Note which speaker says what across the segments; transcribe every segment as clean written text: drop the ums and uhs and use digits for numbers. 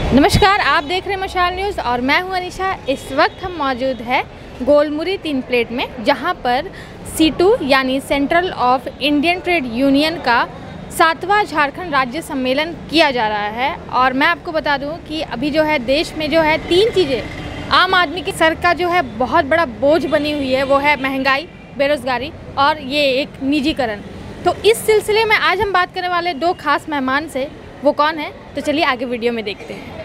Speaker 1: नमस्कार, आप देख रहे हैं मशाल न्यूज़ और मैं हूं अनिशा। इस वक्त हम मौजूद है गोलमुरी 3 प्लेट में, जहां पर C2 यानी central of Indian trade union का 7वां झारखंड राज्य सम्मेलन किया जा रहा है। और मैं आपको बता दूं कि अभी जो है देश में जो है 3 चीज़ें आम आदमी के सर का जो है बहुत बड़ा बोझ बनी हुई है, वो है महंगाई, बेरोज़गारी और ये एक निजीकरण। तो इस सिलसिले में आज हम बात करने वाले 2 खास मेहमान से, वो कौन है तो चलिए आगे वीडियो में देखते हैं।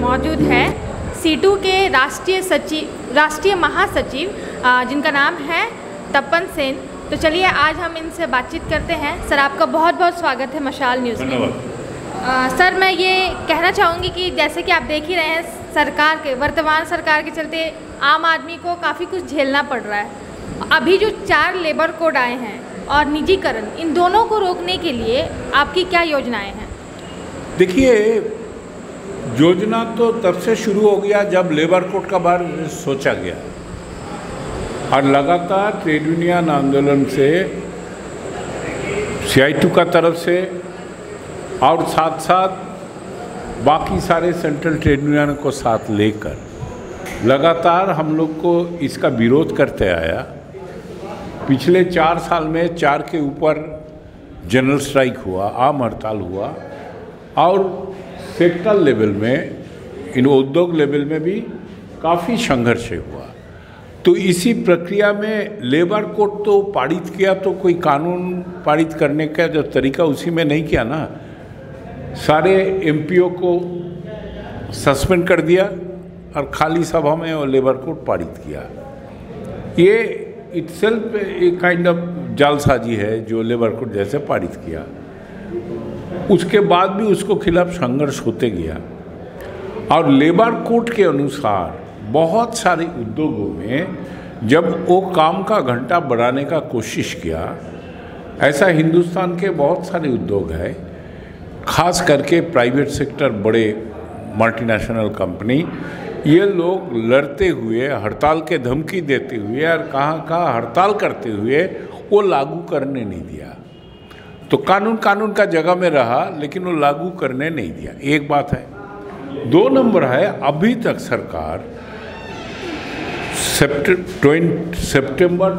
Speaker 1: मौजूद है C2 के राष्ट्रीय महासचिव जिनका नाम है तपन सेन। तो चलिए आज हम इनसे बातचीत करते हैं। सर, आपका बहुत बहुत स्वागत है मशाल न्यूज़ में। सर, मैं ये कहना चाहूँगी कि जैसे कि आप देख ही रहे हैं, वर्तमान सरकार के चलते आम आदमी को काफ़ी कुछ झेलना पड़ रहा है। अभी जो 4 लेबर कोड आए हैं और निजीकरण, इन दोनों को रोकने के लिए आपकी क्या योजनाएँ हैं?
Speaker 2: देखिए, योजना तो तब से शुरू हो गया जब लेबर कोड का बारे सोचा गया और लगातार ट्रेड यूनियन आंदोलन से CI2 का तरफ से और साथ साथ बाकी सारे सेंट्रल ट्रेड यूनियन को साथ लेकर लगातार हम लोग को इसका विरोध करते आया। पिछले 4 साल में 4 के ऊपर जनरल स्ट्राइक हुआ, आम हड़ताल हुआ और सेक्टर लेवल में, इन उद्योग लेवल में भी काफ़ी संघर्ष हुआ। तो इसी प्रक्रिया में लेबर कोड तो पारित किया, तो कोई कानून पारित करने का जो तरीका उसी में नहीं किया ना, सारे MPO को सस्पेंड कर दिया और खाली सभा में वो लेबर कोड पारित किया। ये इटसेल्फ एक काइंड ऑफ जालसाजी है जो लेबर कोड जैसे पारित किया। उसके बाद भी उसको खिलाफ संघर्ष होते गया और लेबर कोड के अनुसार बहुत सारे उद्योगों में जब वो काम का घंटा बढ़ाने का कोशिश किया, ऐसा हिंदुस्तान के बहुत सारे उद्योग हैं, खास करके प्राइवेट सेक्टर, बड़े मल्टीनेशनल कंपनी, ये लोग लड़ते हुए, हड़ताल के धमकी देते हुए और कहाँ हड़ताल करते हुए वो लागू करने नहीं दिया। तो कानून का जगह में रहा, लेकिन वो लागू करने नहीं दिया। एक बात है। 2 नंबर है, अभी तक सरकार सितंबर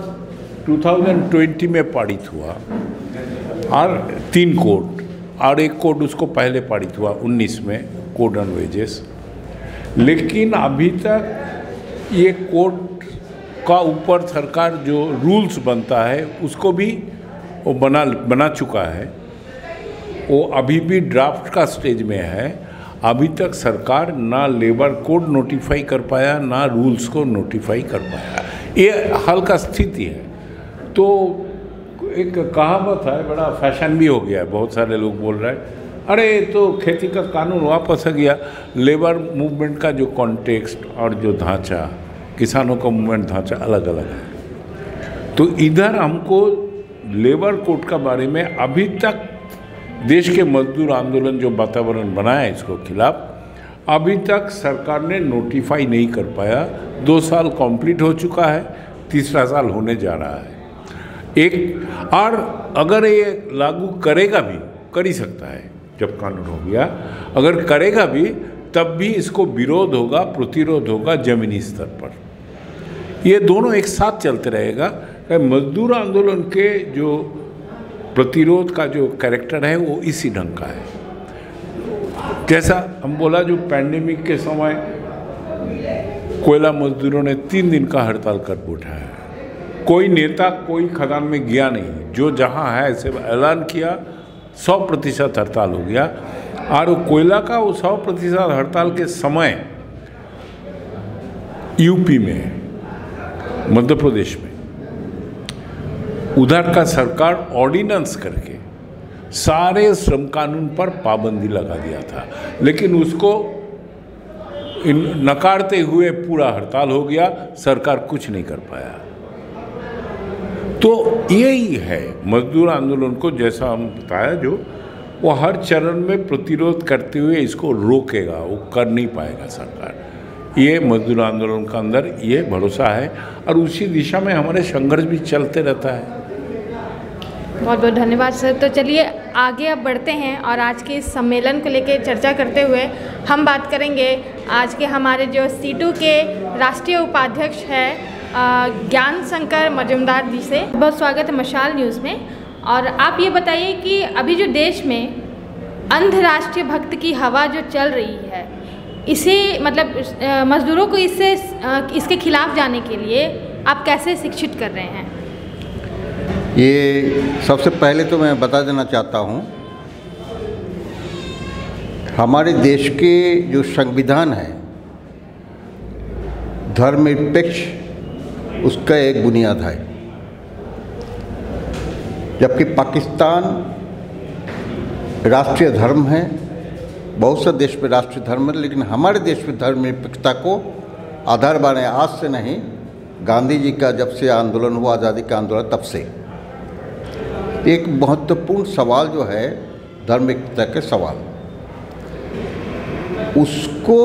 Speaker 2: 2020 में पारित हुआ और 3 कोड और 1 कोड उसको पहले पारित हुआ 19 में, कोड ऑन वेजेस। लेकिन अभी तक ये कोड का ऊपर सरकार जो रूल्स बनता है उसको भी वो बना चुका है। वो अभी भी ड्राफ्ट का स्टेज में है। अभी तक सरकार ना लेबर कोड नोटिफाई कर पाया, ना रूल्स को नोटिफाई कर पाया। ये हाल का स्थिति है। तो एक कहावत है, बड़ा फैशन भी हो गया है, बहुत सारे लोग बोल रहे हैं अरे तो खेती का कानून वापस आ गया। लेबर मूवमेंट का जो कॉन्टेक्स्ट और जो ढांचा, किसानों का मूवमेंट ढांचा अलग अलग है। तो इधर हमको लेबर कोड का बारे में अभी तक देश के मजदूर आंदोलन जो वातावरण बनाया है इसको खिलाफ, अभी तक सरकार ने नोटिफाई नहीं कर पाया। 2 साल कंप्लीट हो चुका है, तीसरा साल होने जा रहा है। एक और अगर ये लागू करेगा भी, कर ही सकता है जब कानून हो गया, अगर करेगा भी तब भी इसको विरोध होगा, प्रतिरोध होगा जमीनी स्तर पर। ये दोनों एक साथ चलते रहेगा। मजदूर आंदोलन के जो प्रतिरोध का जो कैरेक्टर है वो इसी ढंग का है। जैसा हम बोला, जो पैंडेमिक के समय कोयला मजदूरों ने 3 दिन का हड़ताल कर उठाया, कोई नेता कोई खदान में गया नहीं, जो जहां है ऐसे ऐलान किया, 100% हड़ताल हो गया। और वो कोयला का वो 100% हड़ताल के समय यूपी में, मध्य प्रदेश में उधर का सरकार ऑर्डिनेंस करके सारे श्रम कानून पर पाबंदी लगा दिया था, लेकिन उसको नकारते हुए पूरा हड़ताल हो गया, सरकार कुछ नहीं कर पाया। तो यही है मजदूर आंदोलन को, जैसा हम बताया, जो वो हर चरण में प्रतिरोध करते हुए इसको रोकेगा, वो कर नहीं पाएगा सरकार। ये मजदूर आंदोलन का अंदर ये भरोसा है और उसी दिशा में हमारे संघर्ष भी चलते रहता है।
Speaker 1: बहुत बहुत धन्यवाद सर। तो चलिए आगे अब बढ़ते हैं और आज के इस सम्मेलन को लेकर चर्चा करते हुए हम बात करेंगे आज के हमारे जो C2 के राष्ट्रीय उपाध्यक्ष हैं ज्ञान शंकर मजूमदार जी से। बहुत स्वागत है मशाल न्यूज़ में। और आप ये बताइए कि अभी जो देश में अंतर्राष्ट्रीय भक्त की हवा जो चल रही है, इसे मतलब मजदूरों को इसके खिलाफ जाने के लिए आप कैसे शिक्षित कर रहे हैं?
Speaker 3: ये सबसे पहले तो मैं बता देना चाहता हूँ, हमारे देश के जो संविधान है धर्मनिरपेक्ष उसका एक बुनियाद है। जबकि पाकिस्तान राष्ट्रीय धर्म है, बहुत से देश में राष्ट्रीय धर्म है, लेकिन हमारे देश में धर्मनिरपेक्षता को आधार बनाए आज से नहीं, गांधी जी का जब से आंदोलन हुआ, आज़ादी का आंदोलन, तब से एक महत्वपूर्ण सवाल जो है धर्मनिरपेक्षता के सवाल, उसको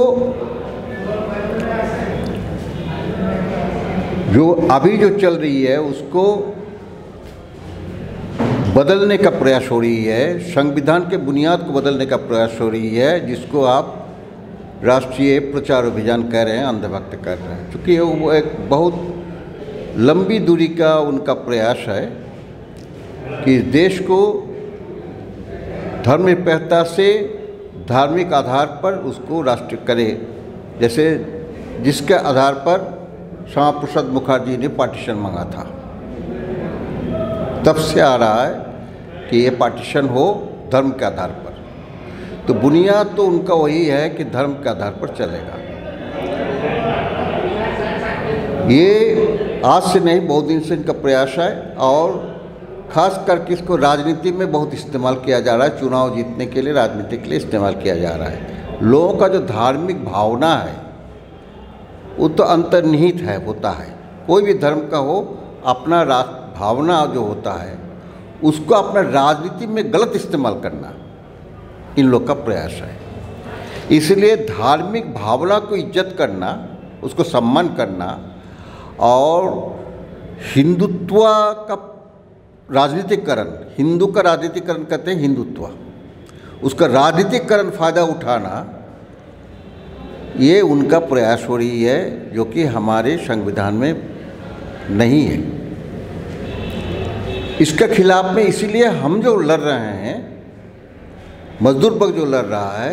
Speaker 3: जो अभी जो चल रही है उसको बदलने का प्रयास हो रही है, संविधान के बुनियाद को बदलने का प्रयास हो रही है, जिसको आप राष्ट्रीय प्रचार अभियान कह रहे हैं, अंधभक्त कर रहे हैं। क्योंकि वो एक बहुत लंबी दूरी का उनका प्रयास है कि इस देश को धर्मनिरपेक्षता से धार्मिक आधार पर उसको राष्ट्र करे, जैसे जिसके आधार पर श्यामा प्रसाद मुखर्जी ने पार्टीशन मांगा था। तब से आ रहा है कि ये पार्टीशन हो धर्म के आधार पर। तो बुनियाद तो उनका वही है कि धर्म के आधार पर चलेगा। ये आज से नहीं, बहुत दिन से इनका प्रयास है और खास करके इसको राजनीति में बहुत इस्तेमाल किया जा रहा है, चुनाव जीतने के लिए, राजनीति के लिए इस्तेमाल किया जा रहा है। लोगों का जो धार्मिक भावना है वो तो अंतर्निहित है, होता है, कोई भी धर्म का हो, अपना भावना जो होता है उसको अपना राजनीति में गलत इस्तेमाल करना इन लोग का प्रयास है। इसलिए धार्मिक भावना को इज्जत करना, उसको सम्मान करना और हिंदुत्व का राजनीतिकरण, हिंदू का राजनीतिकरण कहते हैं हिंदुत्व, उसका राजनीतिकरण फ़ायदा उठाना, ये उनका प्रयास हो रही है, जो कि हमारे संविधान में नहीं है। इसके खिलाफ में इसीलिए हम जो लड़ रहे हैं, मजदूर वर्ग जो लड़ रहा है,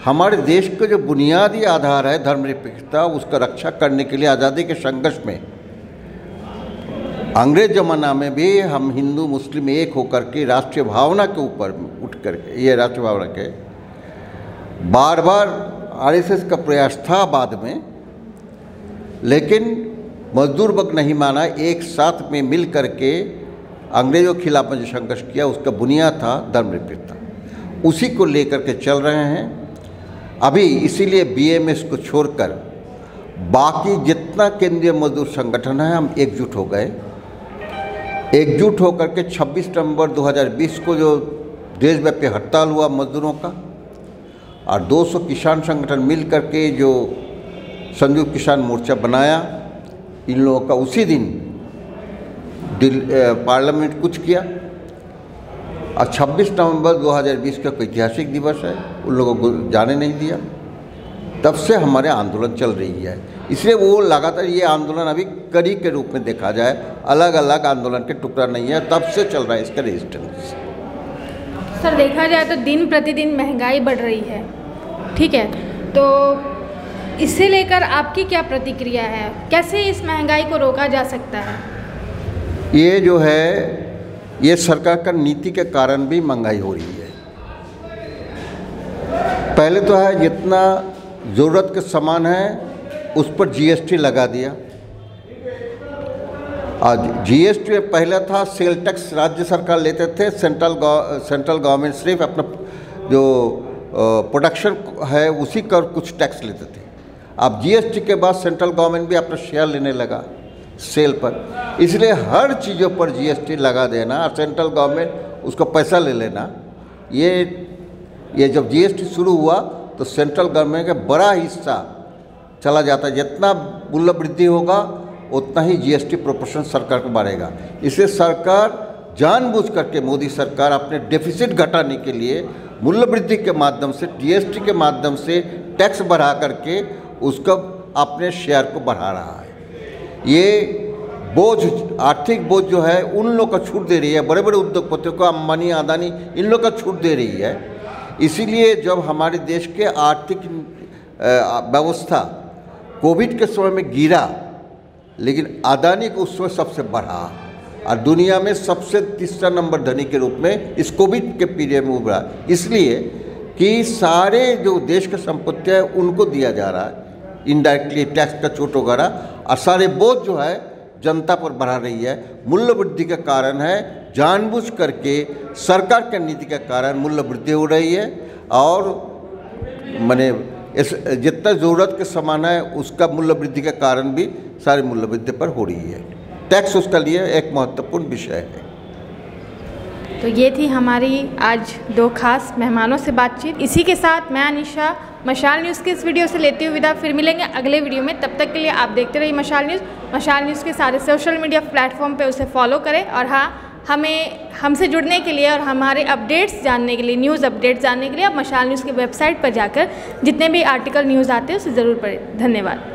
Speaker 3: हमारे देश का जो बुनियादी आधार है धर्मनिरपेक्षता, उसका रक्षा करने के लिए आज़ादी के संघर्ष में अंग्रेज जमाना में भी हम हिंदू मुस्लिम एक होकर के राष्ट्रीय भावना के ऊपर उठ करके, ये राष्ट्रीय भावना के बार बार आरएसएस का प्रयास था बाद में, लेकिन मजदूर वर्ग नहीं माना। एक साथ में मिल करके अंग्रेज़ों के खिलाफ में जो संघर्ष किया उसका बुनियाद था धर्मनिरपेक्षता, उसी को लेकर के चल रहे हैं। अभी इसीलिए बीएमएस को छोड़कर बाकी जितना केंद्रीय मजदूर संगठन है, हम एकजुट हो गए। एकजुट होकर के 26 नवंबर 2020 को जो देशव्यापी हड़ताल हुआ मजदूरों का, और 200 किसान संगठन मिल करके जो संयुक्त किसान मोर्चा बनाया, इन लोगों का उसी दिन पार्लियामेंट कुछ किया। और 26 नवंबर 2020 का कोई ऐतिहासिक दिवस है, उन लोगों को जाने नहीं दिया। तब से हमारे आंदोलन चल रही है, इसलिए वो लगातार ये आंदोलन अभी कड़ी के रूप में देखा जाए, अलग अलग आंदोलन के टुकड़ा नहीं है, तब से चल रहा है इसका रेजिस्टेंस।
Speaker 1: सर देखा जाए तो दिन प्रतिदिन महंगाई बढ़ रही है, ठीक है, तो इसे लेकर आपकी क्या प्रतिक्रिया है? कैसे इस महंगाई को रोका जा सकता है?
Speaker 3: ये जो है ये सरकार का नीति के कारण भी महंगाई हो रही है। पहले तो है जितना ज़रूरत के सामान है उस पर जीएसटी लगा दिया। आज जीएसटी पहले था सेल टैक्स राज्य सरकार लेते थे, सेंट्रल गवर्नमेंट सिर्फ अपना जो प्रोडक्शन है उसी का कुछ टैक्स लेते थे। अब जीएसटी के बाद सेंट्रल गवर्नमेंट भी अपना शेयर लेने लगा सेल पर, इसलिए हर चीज़ों पर जीएसटी लगा देना और सेंट्रल गवर्नमेंट उसका पैसा ले लेना। ये जब जीएसटी शुरू हुआ तो सेंट्रल गवर्नमेंट का बड़ा हिस्सा चला जाता है। जितना मूल्य वृद्धि होगा उतना ही जीएसटी प्रोपोर्शन सरकार को बढ़ेगा। इसलिए सरकार जानबूझ करके मोदी सरकार अपने डेफिसिट घटाने के लिए मूल्य वृद्धि के माध्यम से, जीएसटी के माध्यम से टैक्स बढ़ा करके उसका अपने शेयर को बढ़ा रहा है। ये बोझ, आर्थिक बोझ जो है उन लोग का छूट दे रही है, बड़े बड़े उद्योगपतियों को, अंबानी अदानी इन लोग का छूट दे रही है। इसीलिए जब हमारे देश के आर्थिक व्यवस्था कोविड के समय में गिरा, लेकिन अदानी को उस समय सबसे बढ़ा और दुनिया में सबसे तीसरा नंबर धनी के रूप में इस कोविड के पीरियड में उभरा, इसलिए कि सारे जो देश की संपत्तियाँ है उनको दिया जा रहा है इनडायरेक्टली टैक्स का छूट वगैरह, और सारे बोझ जो है जनता पर बढ़ा रही है। मूल्य वृद्धि का कारण है, जानबूझ करके सरकार के नीति के कारण मूल्य वृद्धि हो रही है। और माने इस जितना ज़रूरत के सामान है उसका मूल्य वृद्धि के कारण भी सारी मूल्य वृद्धि पर हो रही है। टैक्स उसका लिए एक महत्वपूर्ण विषय है।
Speaker 1: तो ये थी हमारी आज दो खास मेहमानों से बातचीत। इसी के साथ मैं अनिशा मशाल न्यूज़ के इस वीडियो से लेती हूँ विदा। फिर मिलेंगे अगले वीडियो में, तब तक के लिए आप देखते रहिए मशाल न्यूज़। मशाल न्यूज़ के सारे सोशल मीडिया प्लेटफॉर्म पे उसे फॉलो करें, और हाँ, हमसे जुड़ने के लिए और हमारे अपडेट्स जानने के लिए, न्यूज़ अपडेट्स जानने के लिए आप मशाल न्यूज़ की वेबसाइट पर जाकर जितने भी आर्टिकल न्यूज़ आते हैं उसे ज़रूर पढ़ें। धन्यवाद।